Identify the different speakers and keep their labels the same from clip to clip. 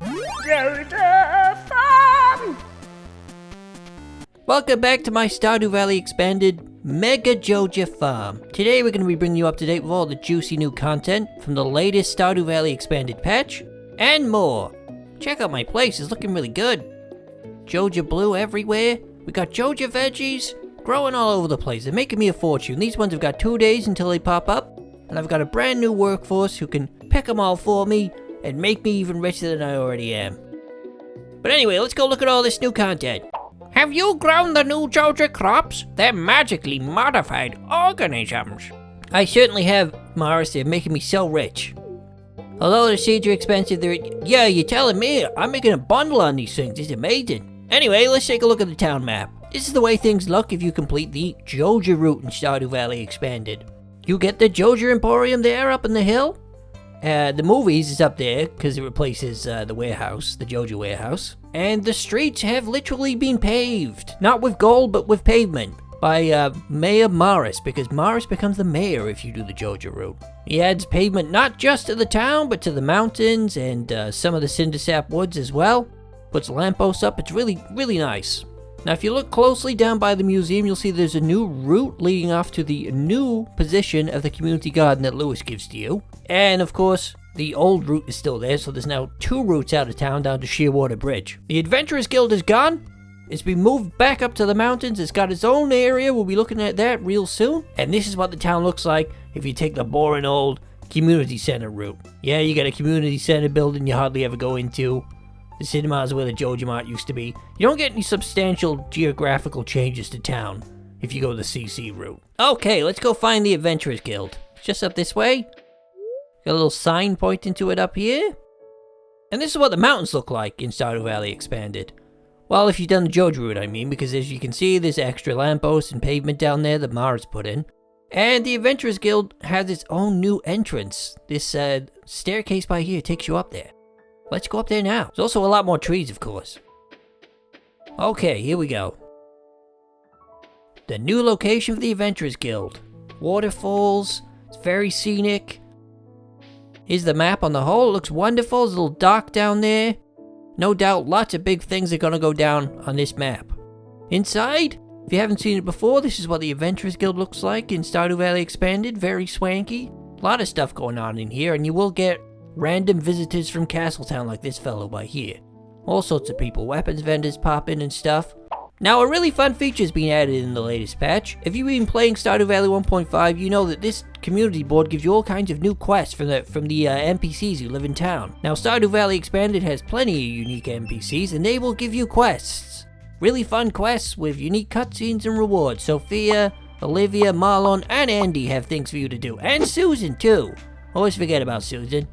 Speaker 1: Georgia Farm!
Speaker 2: Welcome back to my Stardew Valley Expanded Mega Georgia Farm. Today we're going to be bringing you up to date with all the juicy new content from the latest Stardew Valley Expanded patch, and more. Check out my place, it's looking really good. Georgia blue everywhere. We got Georgia veggies growing all over the place. They're making me a fortune. These ones have got 2 days until they pop up, and I've got a brand new workforce who can pick them all for me and make me even richer than I already am. But anyway, let's go look at all this new content. Have you grown the new Georgia crops? They're magically modified organisms. I certainly have, Morris. They're making me so rich. Although the seeds are expensive, yeah, you're telling me. I'm making a bundle on these things. It's amazing. Anyway, let's take a look at the town map. This is the way things look if you complete the Georgia route in Stardew Valley Expanded. You get the Georgia Emporium there up in the hill. The movies is up there because it replaces the warehouse, the Georgia warehouse. And the streets have literally been paved. Not with gold, but with pavement. By Mayor Morris, because Morris becomes the mayor if you do the Georgia route. He adds pavement not just to the town, but to the mountains and some of the Cindersap woods as well. Puts lampposts up. It's really, really nice. Now, if you look closely down by the museum, you'll see there's a new route leading off to the new position of the community garden that Lewis gives to you. And, of course, the old route is still there, so there's now 2 routes out of town down to Shearwater Bridge. The Adventurers Guild is gone. It's been moved back up to the mountains. It's got its own area. We'll be looking at that real soon. And this is what the town looks like if you take the boring old community center route. Yeah, you got a community center building you hardly ever go into. The cinema is where the Georgia Mart used to be. You don't get any substantial geographical changes to town if you go the CC route. Okay, let's go find the Adventurers Guild. It's just up this way. Got a little sign pointing to it up here. And this is what the mountains look like in Stardew Valley Expanded. Well, if you've done the Georgia route, I mean, because as you can see, there's extra lampposts and pavement down there that Mars put in. And the Adventurers Guild has its own new entrance. This staircase by here takes you up there. Let's go up there now. There's also a lot more trees, of course. Okay, here we go. The new location for the Adventurers Guild. Waterfalls. It's very scenic. Here's the map on the whole. It looks wonderful. There's a little dock down there. No doubt lots of big things are going to go down on this map. Inside, if you haven't seen it before, this is what the Adventurers Guild looks like in Stardew Valley Expanded. Very swanky. A lot of stuff going on in here, and you will get random visitors from Castletown like this fellow by here. All sorts of people, weapons vendors pop in and stuff. Now, a really fun feature is being added in the latest patch. If you've been playing Stardew Valley 1.5, you know that this community board gives you all kinds of new quests from the NPCs who live in town. Now, Stardew Valley Expanded has plenty of unique NPCs, and they will give you quests. Really fun quests with unique cutscenes and rewards. Sophia, Olivia, Marlon, and Andy have things for you to do. And Susan, too. Always forget about Susan.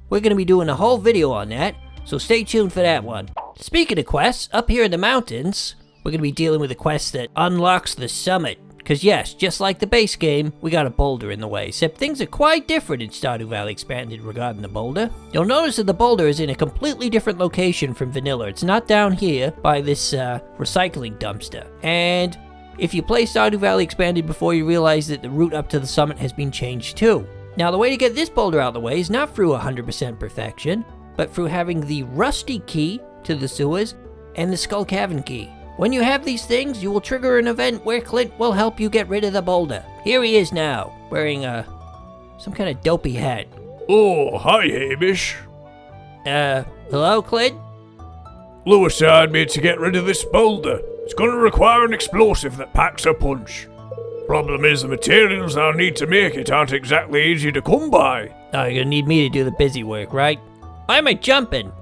Speaker 2: We're going to be doing a whole video on that, so stay tuned for that one. Speaking of quests, up here in the mountains, we're going to be dealing with a quest that unlocks the summit. Because yes, just like the base game, we got a boulder in the way, except things are quite different in Stardew Valley Expanded regarding the boulder. You'll notice that the boulder is in a completely different location from vanilla. It's not down here by this recycling dumpster. And if you play Stardew Valley Expanded before, you realize that the route up to the summit has been changed too. Now, the way to get this boulder out of the way is not through 100% perfection, but through having the rusty key to the sewers and the skull cavern key. When you have these things, you will trigger an event where Clint will help you get rid of the boulder. Here he is now, wearing some kind of dopey hat.
Speaker 3: Oh, hi Hamish.
Speaker 2: Hello, Clint?
Speaker 3: Lewis hired me to get rid of this boulder. It's going to require an explosive that packs a punch. Problem is, the materials I'll need to make it aren't exactly easy to come by.
Speaker 2: Oh, you're gonna need me to do the busy work, right? Why am I jumping?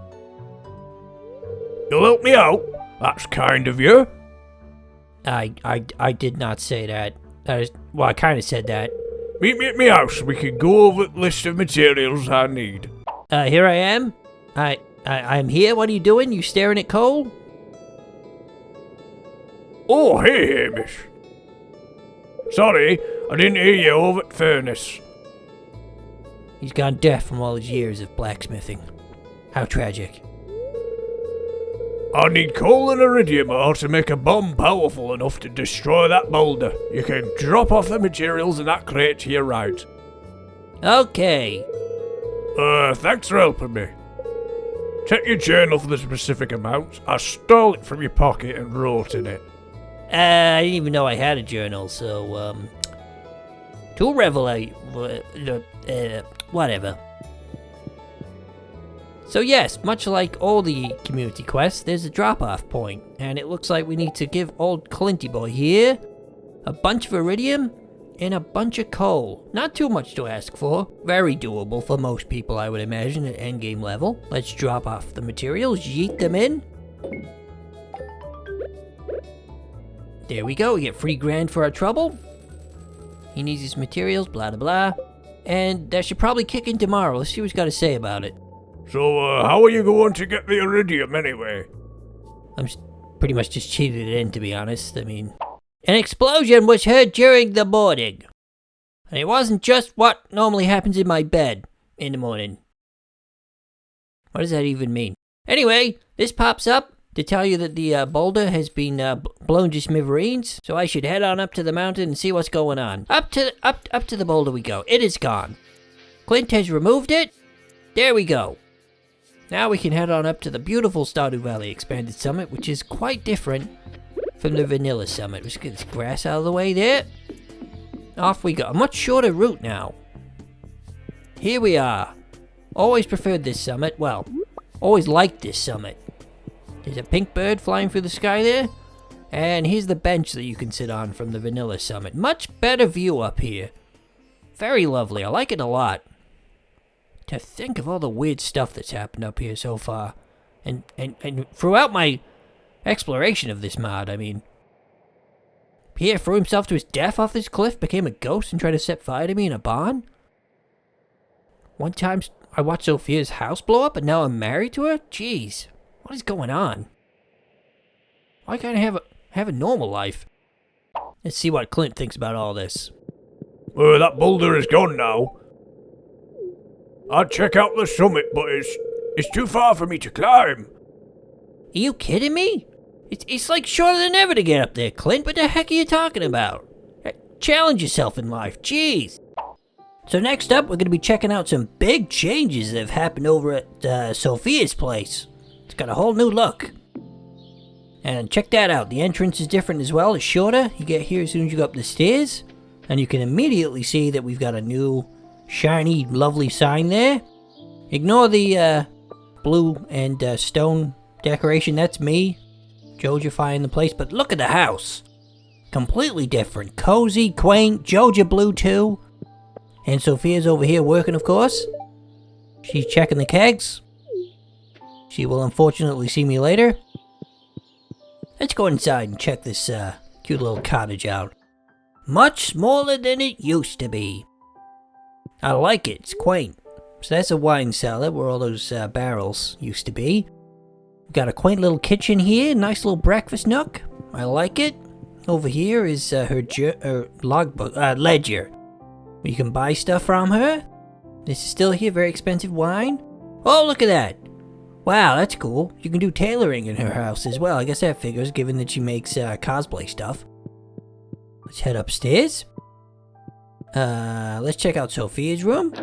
Speaker 3: You'll help me out? That's kind of you.
Speaker 2: I did not say that. Well, I kind of said that.
Speaker 3: Meet me at my house. We can go over the list of materials I need.
Speaker 2: Here I am. I'm here. What are you doing? You staring at coal?
Speaker 3: Oh, hey, Hamish. Sorry, I didn't hear you over at furnace.
Speaker 2: He's gone deaf from all his years of blacksmithing. How tragic.
Speaker 3: I need coal and iridium ore to make a bomb powerful enough to destroy that boulder. You can drop off the materials in that crate to your right.
Speaker 2: Okay.
Speaker 3: Thanks for helping me. Check your journal for the specific amounts. I stole it from your pocket and wrote in it.
Speaker 2: I didn't even know I had a journal, so, to revelate, whatever. So yes, much like all the community quests, there's a drop-off point, and it looks like we need to give old Clinty boy here a bunch of iridium and a bunch of coal. Not too much to ask for. Very doable for most people, I would imagine, at endgame level. Let's drop off the materials, yeet them in. There we go, we get free grand for our trouble. He needs his materials, blah blah blah. And that should probably kick in tomorrow. Let's see what he's got to say about it.
Speaker 3: So, how are you going to get the iridium anyway?
Speaker 2: I'm pretty much just cheated it in, to be honest. I mean, an explosion was heard during the morning. And it wasn't just what normally happens in my bed in the morning. What does that even mean? Anyway, this pops up to tell you that the boulder has been blown to smithereens. So I should head on up to the mountain and see what's going on. Up to the boulder we go. It is gone. Clint has removed it. There we go. Now we can head on up to the beautiful Stardew Valley Expanded Summit, which is quite different from the Vanilla Summit. Let's get this grass out of the way there. Off we go. A much shorter route now. Here we are. Always preferred this summit. Well, always liked this summit. There's a pink bird flying through the sky there. And here's the bench that you can sit on from the Vanilla Summit. Much better view up here. Very lovely. I like it a lot. To think of all the weird stuff that's happened up here so far. And throughout my exploration of this mod, I mean, Pierre threw himself to his death off this cliff, became a ghost, and tried to set fire to me in a barn. One time, I watched Sophia's house blow up, and now I'm married to her? Jeez, what is going on? Why can't I have a normal life? Let's see what Clint thinks about all this.
Speaker 3: Well, that boulder is gone now. I'd check out the summit, but it's too far for me to climb.
Speaker 2: Are you kidding me? It's like shorter than ever to get up there, Clint. What the heck are you talking about? Challenge yourself in life, jeez. So next up, we're going to be checking out some big changes that have happened over at Sophia's place. It's got a whole new look. And check that out. The entrance is different as well. It's shorter. You get here as soon as you go up the stairs. And you can immediately see that we've got a new shiny, lovely sign there. Ignore the blue and stone decoration. That's me Jojifying the place. But look at the house. Completely different. Cozy, quaint, Joja blue too. And Sophia's over here working, of course. She's checking the kegs. She will unfortunately see me later. Let's go inside and check this cute little cottage out. Much smaller than it used to be. I like it. It's quaint. So that's a wine cellar where all those barrels used to be. We've got a quaint little kitchen here. Nice little breakfast nook. I like it. Over here is her logbook, ledger. You can buy stuff from her. This is still here. Very expensive wine. Oh, look at that. Wow, that's cool. You can do tailoring in her house as well. I guess that figures, given that she makes cosplay stuff. Let's head upstairs. Let's check out Sophia's room.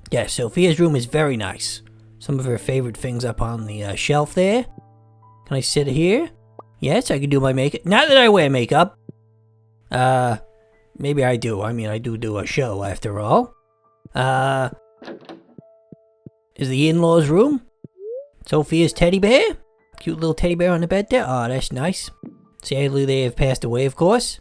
Speaker 2: Yeah, Sophia's room is very nice. Some of her favorite things up on the shelf there. Can I sit here? Yes, I can do my makeup. Not that I wear makeup. Maybe I do. I mean, I do a show after all. Is the in-laws room? Sophia's teddy bear? Cute little teddy bear on the bed there. Oh, that's nice. Sadly, they have passed away, of course.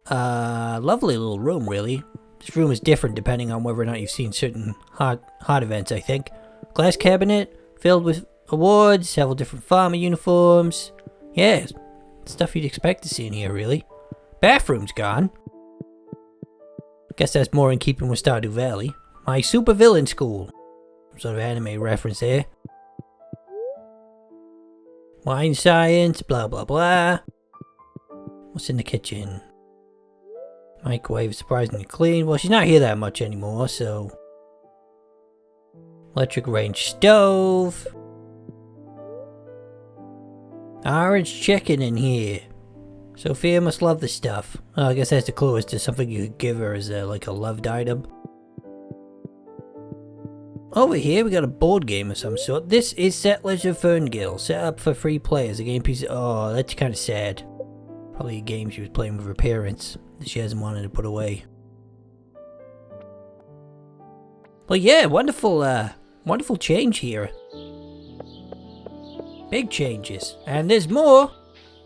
Speaker 2: Lovely little room, really. This room is different depending on whether or not you've seen certain hot events, I think. Glass cabinet filled with awards, several different farmer uniforms. Yeah, stuff you'd expect to see in here, really. Bathroom's gone. Guess that's more in keeping with Stardew Valley. My supervillain school. Some sort of anime reference there. Wine science, blah blah blah. What's in the kitchen? Microwave is surprisingly clean. Well, she's not here that much anymore, so... Electric range stove. Orange chicken in here. Sophia must love the stuff. Well, I guess that's the clue as to something you could give her as like a loved item. over here we got a board game of some sort. This is Settlers of Ferngill, set up for free players. A game piece of, oh, that's kind of sad. Probably a game she was playing with her parents that she hasn't wanted to put away. But yeah, wonderful change here. Big changes. And there's more.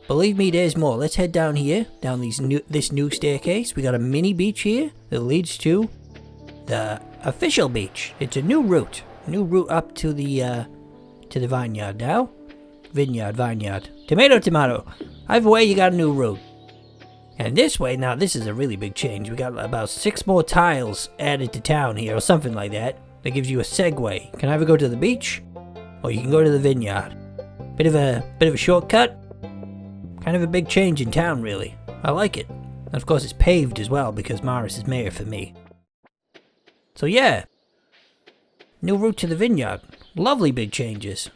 Speaker 2: Believe me, there's more. Let's head down here, down this new staircase. We got a mini beach here that leads to the official beach. It's a new route up to the vineyard now. Vineyard. Tomato. Either way, you got a new route. And this way, now this is a really big change. We got about 6 more tiles added to town here, or something like that. That gives you a segue. You can either go to the beach, or you can go to the vineyard. Bit of a shortcut. Kind of a big change in town, really. I like it. And of course, it's paved as well because Morris is mayor for me. So yeah, new route to the vineyard. Lovely big changes.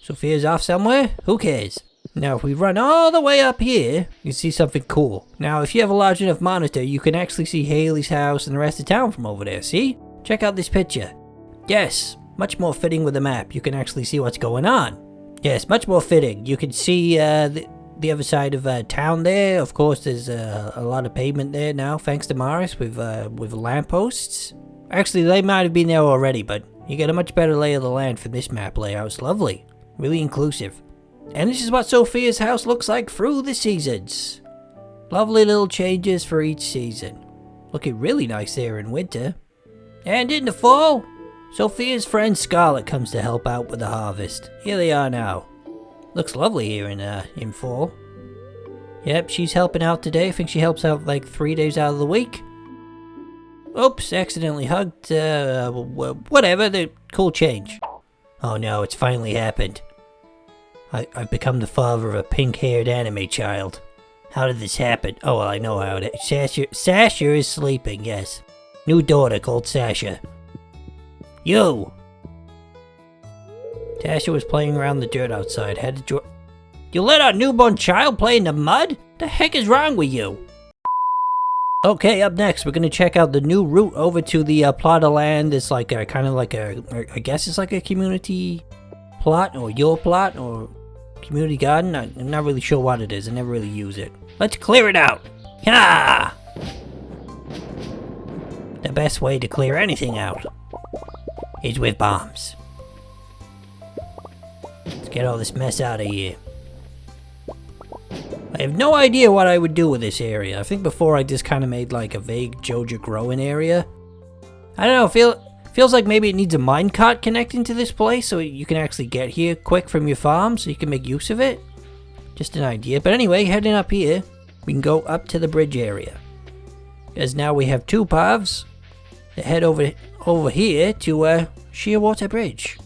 Speaker 2: Sophia's off somewhere? Who cares? Now if we run all the way up here, you can see something cool. Now if you have a large enough monitor, you can actually see Haley's house and the rest of town from over there, see? Check out this picture. Yes, much more fitting with the map. You can actually see what's going on. Yes, much more fitting. You can see the other side of town there. Of course, there's a lot of pavement there now, thanks to Morris, with lampposts. Actually, they might have been there already, but you get a much better lay of the land from this map layout. It's lovely. Really inclusive. And this is what Sophia's house looks like through the seasons. Lovely little changes for each season. Looking really nice there in winter. And in the fall, Sophia's friend Scarlett comes to help out with the harvest. Here they are now. Looks lovely here in fall. Yep, she's helping out today. I think she helps out like 3 days out of the week. Oops, accidentally hugged, whatever, the cool change. Oh no, it's finally happened. I've become the father of a pink-haired anime child. How did this happen? Oh, well, I know how it is. Sasha is sleeping, yes. New daughter called Sasha. You! Sasha was playing around the dirt outside. Had to You let our newborn child play in the mud? The heck is wrong with you? Okay, up next, we're gonna check out the new route over to the plot of land. It's like I guess it's like a community plot, or your plot, or community garden. I'm not really sure what it is. I never really use it. Let's clear it out. Ha! The best way to clear anything out is with bombs. Let's get all this mess out of here. I have no idea what I would do with this area. I think before I just kind of made like a vague Joja growing area. I don't know, feels like maybe it needs a minecart connecting to this place so you can actually get here quick from your farm so you can make use of it. Just an idea. But anyway, heading up here, we can go up to the bridge area. As now we have 2 paths that head over here to Shearwater Bridge,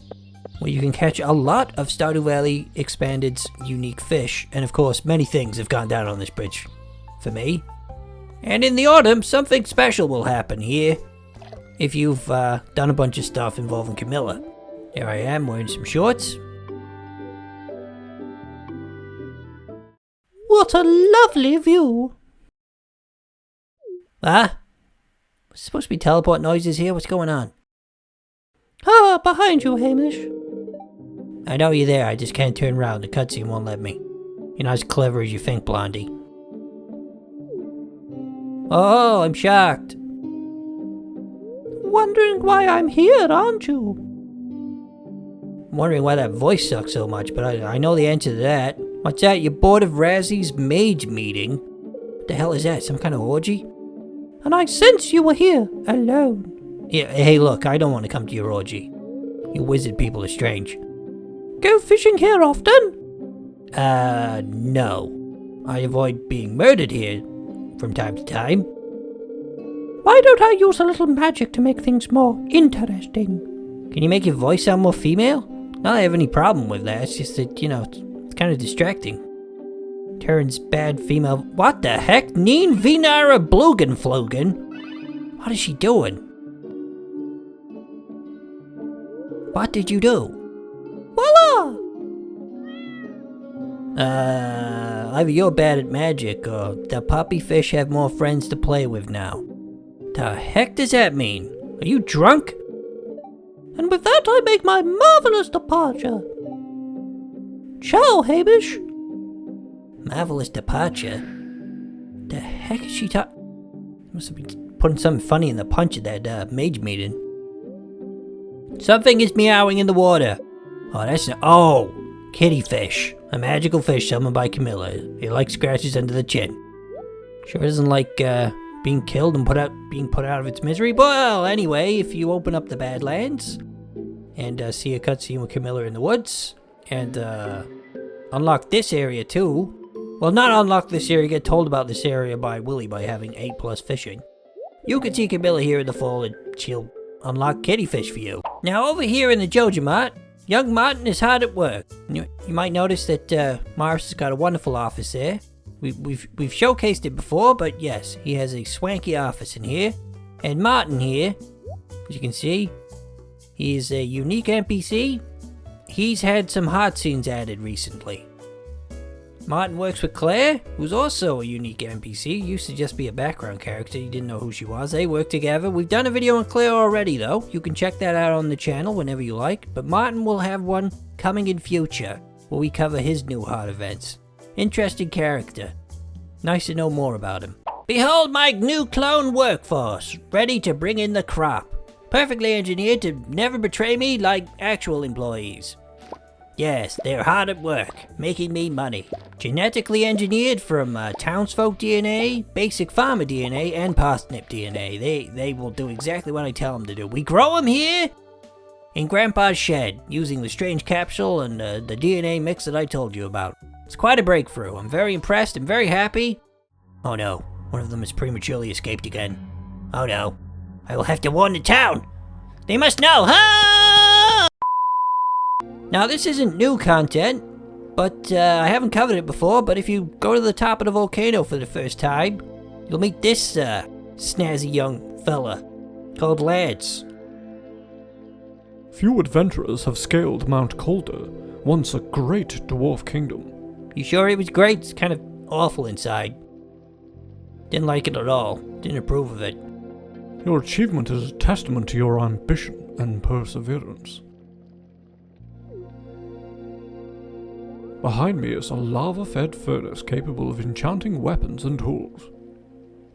Speaker 2: where you can catch a lot of Stardew Valley Expanded's unique fish, and of course many things have gone down on this bridge for me. And in the autumn, something special will happen here if you've done a bunch of stuff involving Camilla. Here I am wearing some shorts. What a lovely view! Ah? Supposed to be teleport noises here? What's going on? Ah, behind you, Hamish. I know you're there, I just can't turn around. The cutscene won't let me. You're not as clever as you think, Blondie. Oh, I'm shocked. Wondering why I'm here, aren't you? I'm wondering why that voice sucks so much, but I know the answer to that. What's that? You're bored of Razzie's mage meeting? What the hell is that? Some kind of orgy? And I sense you were here, alone. Yeah, hey look, I don't want to come to your orgy. You wizard people are strange. Go fishing here often? No. I avoid being murdered here from time to time. Why don't I use a little magic to make things more interesting? Can you make your voice sound more female? Not that I have any problem with that, it's just that, you know, it's kind of distracting. Turin's bad female... What the heck? Neen Vinara Blugenflogen? What is she doing? What did you do? Voila! Either you're bad at magic, or the puppy fish have more friends to play with now. The heck does that mean? Are you drunk? And with that, I make my marvelous departure. Ciao, Hamish. Marvelous departure? The heck is she Must have been putting something funny in the punch at that mage meeting. Something is meowing in the water. Oh, that's kitty fish. A magical fish summoned by Camilla. It likes scratches under the chin. Sure doesn't like being killed and being put out of its misery. Well, anyway, if you open up the Badlands and see a cutscene with Camilla in the woods and unlock this area too. Well, not unlock this area, get told about this area by Willy by having 8+ fishing. You can see Camilla here in the fall and she'll unlock kitty fish for you. Now over here in the Joja Mart, young Martin is hard at work. You might notice that Morris has got a wonderful office there. We've showcased it before, but yes, he has a swanky office in here. And Martin here, as you can see, he is a unique NPC. He's had some hot scenes added recently. Martin works with Claire, who's also a unique NPC. Used to just be a background character, you didn't know who she was. They work together. We've done a video on Claire already though. You can check that out on the channel whenever you like. But Martin will have one coming in future, where we cover his new hot events. Interesting character. Nice to know more about him. Behold my new clone workforce, ready to bring in the crop. Perfectly engineered to never betray me like actual employees. Yes, they're hard at work, making me money. Genetically engineered from townsfolk DNA, basic farmer DNA, and parsnip DNA. They will do exactly what I tell them to do. We grow them here in Grandpa's shed, using the strange capsule and the DNA mix that I told you about. It's quite a breakthrough. I'm very impressed and very happy. Oh no, one of them has prematurely escaped again. Oh no, I will have to warn the town. They must know, huh? Now this isn't new content, but I haven't covered it before, but if you go to the top of the volcano for the first time, you'll meet this snazzy young fella called Lance.
Speaker 4: Few adventurers have scaled Mount Boulder, once a great dwarf kingdom.
Speaker 2: You sure it was great? It's kind of awful inside. Didn't like it at all. Didn't approve of it.
Speaker 4: Your achievement is a testament to your ambition and perseverance. Behind me is a lava-fed furnace capable of enchanting weapons and tools.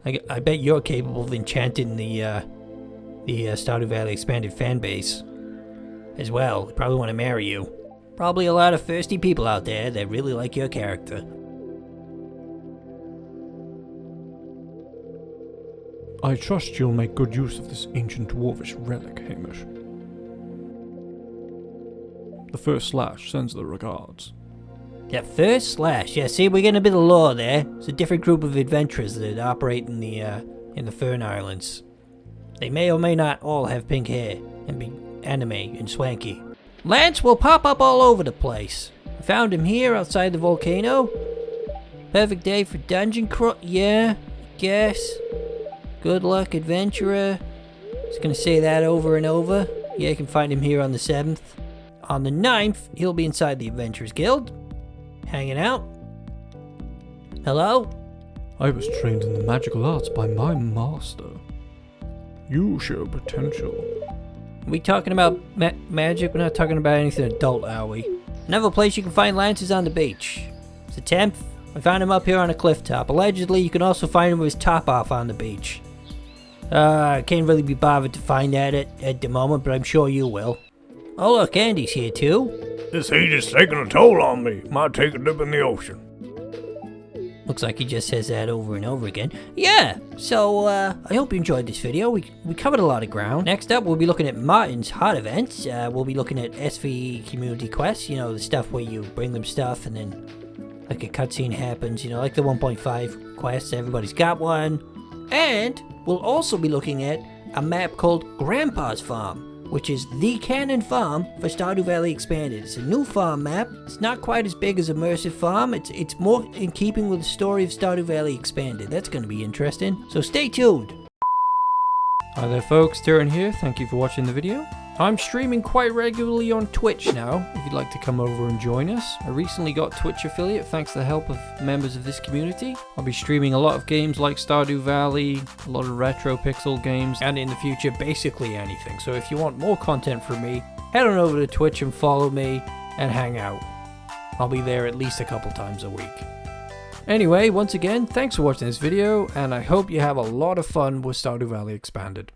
Speaker 2: I bet you're capable of enchanting the Stardew Valley Expanded fan base as well. They probably want to marry you. Probably a lot of thirsty people out there that really like your character.
Speaker 4: I trust you'll make good use of this ancient dwarvish relic, Hamish. The first slash sends the regards.
Speaker 2: Yeah, first slash. Yeah, see, we're getting a bit of lore there. It's a different group of adventurers that operate in the Fern Islands. They may or may not all have pink hair and be anime and swanky. Lance will pop up all over the place. I found him here outside the volcano. Perfect day for dungeon crawl. Yeah, I guess. Good luck, adventurer. Just gonna say that over and over. Yeah, you can find him here on the 7th. On the 9th, he'll be inside the Adventurers Guild. Hanging out. Hello?
Speaker 4: I was trained in the magical arts by my master. You show potential.
Speaker 2: Are we talking about magic? We're not talking about anything adult, are we? Another place you can find Lance is on the beach. It's the 10th. I found him up here on a cliff top. Allegedly, you can also find him with his top off on the beach. I can't really be bothered to find that at the moment, but I'm sure you will. Oh look, Andy's here too.
Speaker 3: This heat is taking a toll on me. Might take a dip in the ocean.
Speaker 2: Looks like he just says that over and over again. Yeah, so I hope you enjoyed this video. We covered a lot of ground. Next up, we'll be looking at Martin's hot events. We'll be looking at SVE community quests. You know, the stuff where you bring them stuff and then like a cutscene happens. You know, like the 1.5 quests. Everybody's got one. And we'll also be looking at a map called Grandpa's Farm, which is the canon farm for Stardew Valley Expanded. It's a new farm map. It's not quite as big as Immersive Farm. It's more in keeping with the story of Stardew Valley Expanded. That's going to be interesting. So stay tuned.
Speaker 4: Hi there folks, Turin here. Thank you for watching the video.
Speaker 2: I'm streaming quite regularly on Twitch now, if you'd like to come over and join us. I recently got Twitch affiliate thanks to the help of members of this community. I'll be streaming a lot of games like Stardew Valley, a lot of retro pixel games, and in the future basically anything. So if you want more content from me, head on over to Twitch and follow me and hang out. I'll be there at least a couple times a week. Anyway, once again, thanks for watching this video, and I hope you have a lot of fun with Stardew Valley Expanded.